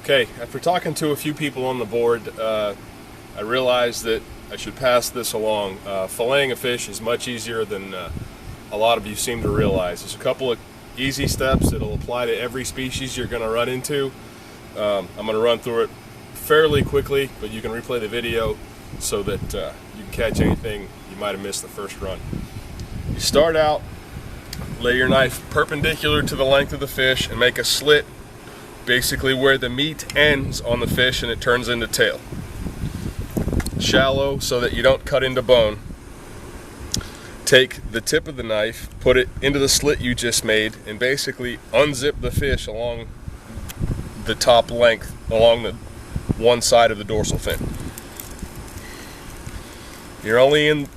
Okay, after talking to a few people on the board, I realized that I should pass this along. Filleting a fish is much easier than a lot of you seem to realize. There's a couple of easy steps that'll apply to every species you're going to run into. I'm going to run through it fairly quickly, but you can replay the video so that you can catch anything you might have missed the first run. You start out, lay your knife perpendicular to the length of the fish and make a slit basically where the meat ends on the fish and it turns into tail. Shallow so that you don't cut into bone. Take the tip of the knife, put it into the slit you just made, and basically unzip the fish along the top length, along the one side of the dorsal fin. You're only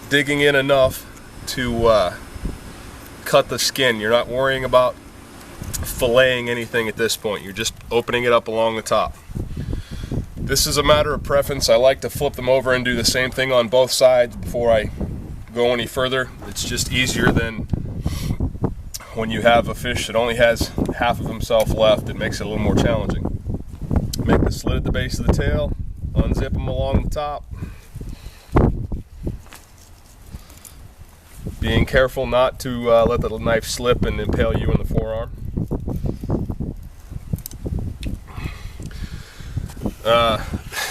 digging in enough to cut the skin. You're not worrying about filleting anything at this point. You're just opening it up along the top. This is a matter of preference. I like to flip them over and do the same thing on both sides before I go any further. It's just easier than when you have a fish that only has half of himself left. It makes it a little more challenging. Make the slit at the base of the tail, unzip them along the top. Being careful not to let the knife slip and impale you in the forearm.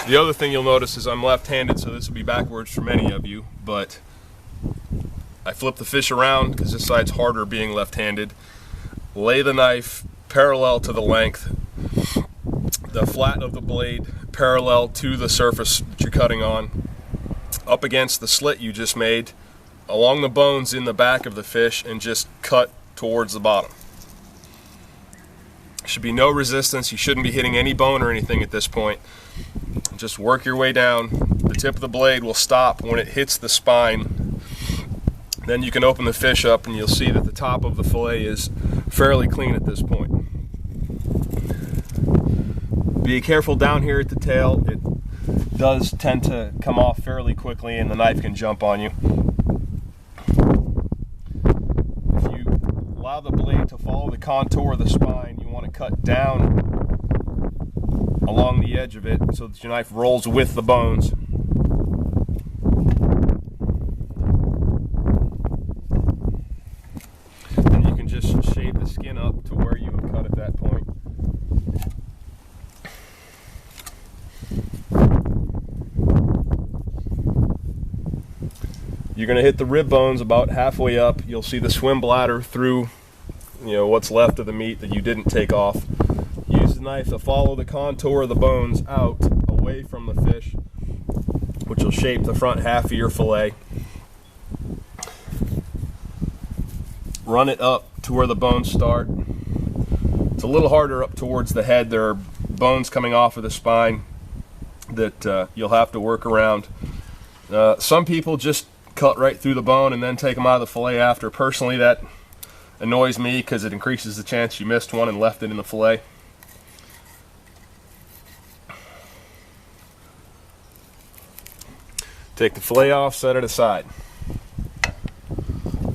The other thing you'll notice is I'm left-handed, so this will be backwards for many of you, but I flip the fish around because this side's harder being left-handed. Lay the knife parallel to the length, the flat of the blade parallel to the surface that you're cutting on, up against the slit you just made, along the bones in the back of the fish, and just cut towards the bottom. Should be no resistance. You shouldn't be hitting any bone or anything at this point. Just work your way down. The tip of the blade will stop when it hits the spine. Then you can open the fish up and you'll see that the top of the fillet is fairly clean at this point. Be careful down here at the tail. It does tend to come off fairly quickly and the knife can jump on you. If you allow the blade to follow the contour of the spine, you want to cut down along the edge of it so that your knife rolls with the bones. And you can just shave the skin up to where you have cut at that point. You're going to hit the rib bones about halfway up. You'll see the swim bladder through, what's left of the meat that you didn't take off. Use the knife to follow the contour of the bones out away from the fish, which will shape the front half of your fillet. Run it up to where the bones start. It's a little harder up towards the head. There are bones coming off of the spine that you'll have to work around. Some people just cut right through the bone and then take them out of the fillet after. Personally, that annoys me because it increases the chance you missed one and left it in the fillet. Take the fillet off, set it aside.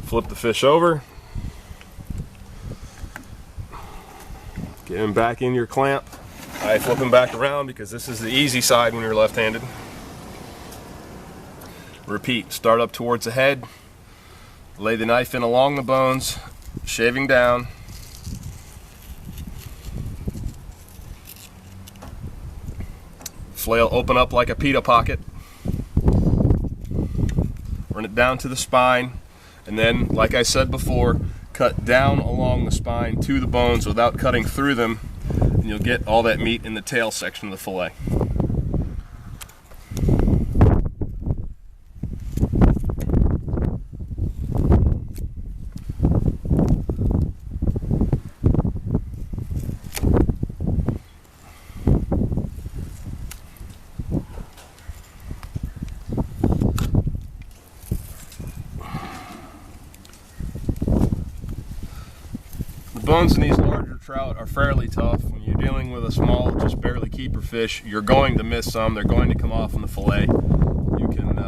Flip the fish over. Get him back in your clamp. I flip him back around because this is the easy side when you're left-handed. Repeat, start up towards the head, lay the knife in along the bones, shaving down. Flail open up like a pita pocket. Run it down to the spine, and then, like I said before, cut down along the spine to the bones without cutting through them, and you'll get all that meat in the tail section of the fillet. Bones in these larger trout are fairly tough. When you're dealing with a small, just barely keeper fish, you're going to miss some. They're going to come off in the fillet. You can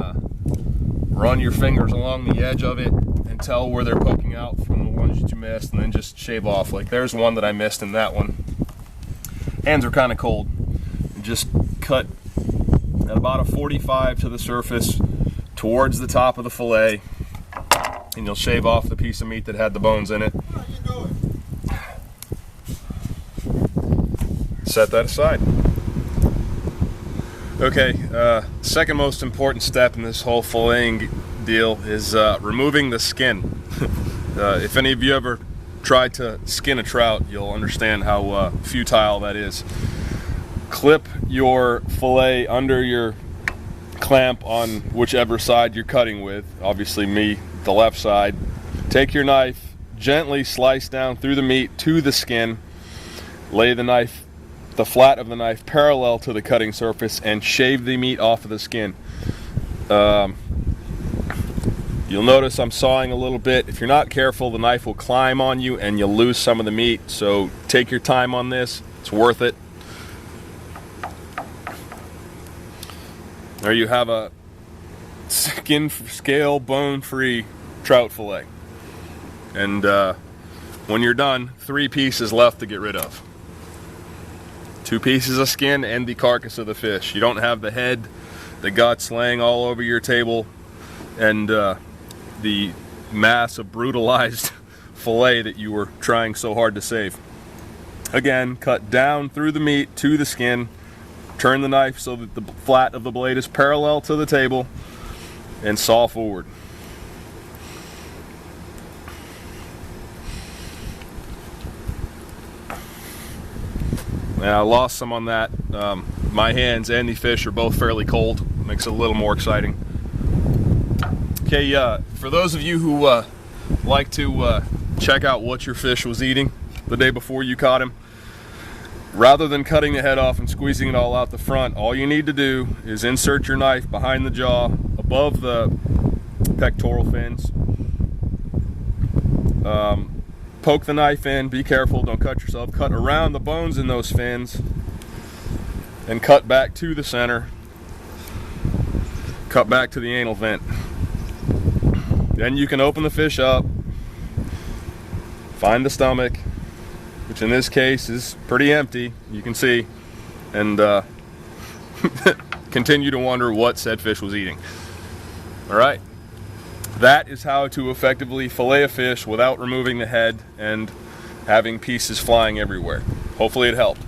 run your fingers along the edge of it and tell where they're poking out from the ones that you missed, and then just shave off. Like there's one that I missed in that one. hands are kind of cold. Just cut at about a 45 to the surface towards the top of the fillet, and you'll shave off the piece of meat that had the bones in it. Set that aside. Okay, second most important step in this whole filleting deal is removing the skin. If any of you ever tried to skin a trout, you'll understand how futile that is. Clip your fillet under your clamp on whichever side you're cutting with. Obviously me, the left side. Take your knife, gently slice down through the meat to the skin. Lay the flat of the knife parallel to the cutting surface, and shave the meat off of the skin. You'll notice I'm sawing a little bit. If you're not careful, the knife will climb on you and you'll lose some of the meat. So take your time on this. It's worth it. There you have a skin, scale, bone-free trout fillet. And when you're done, 3 pieces left to get rid of. 2 pieces of skin and the carcass of the fish. You don't have the head, the guts laying all over your table, and the mass of brutalized fillet that you were trying so hard to save. Again, cut down through the meat to the skin. Turn the knife so that the flat of the blade is parallel to the table, and saw forward. Now, I lost some on that. My hands and the fish are both fairly cold. Makes it a little more exciting. Okay, for those of you who like to check out what your fish was eating the day before you caught him, rather than cutting the head off and squeezing it all out the front, all you need to do is insert your knife behind the jaw, above the pectoral fins. Poke the knife in, be careful, don't cut yourself. Cut around the bones in those fins, and cut back to the center. Cut back to the anal vent. Then you can open the fish up, find the stomach, which in this case is pretty empty, you can see, and continue to wonder what said fish was eating. Alright, that is how to effectively fillet a fish without removing the head and having pieces flying everywhere. Hopefully it helped.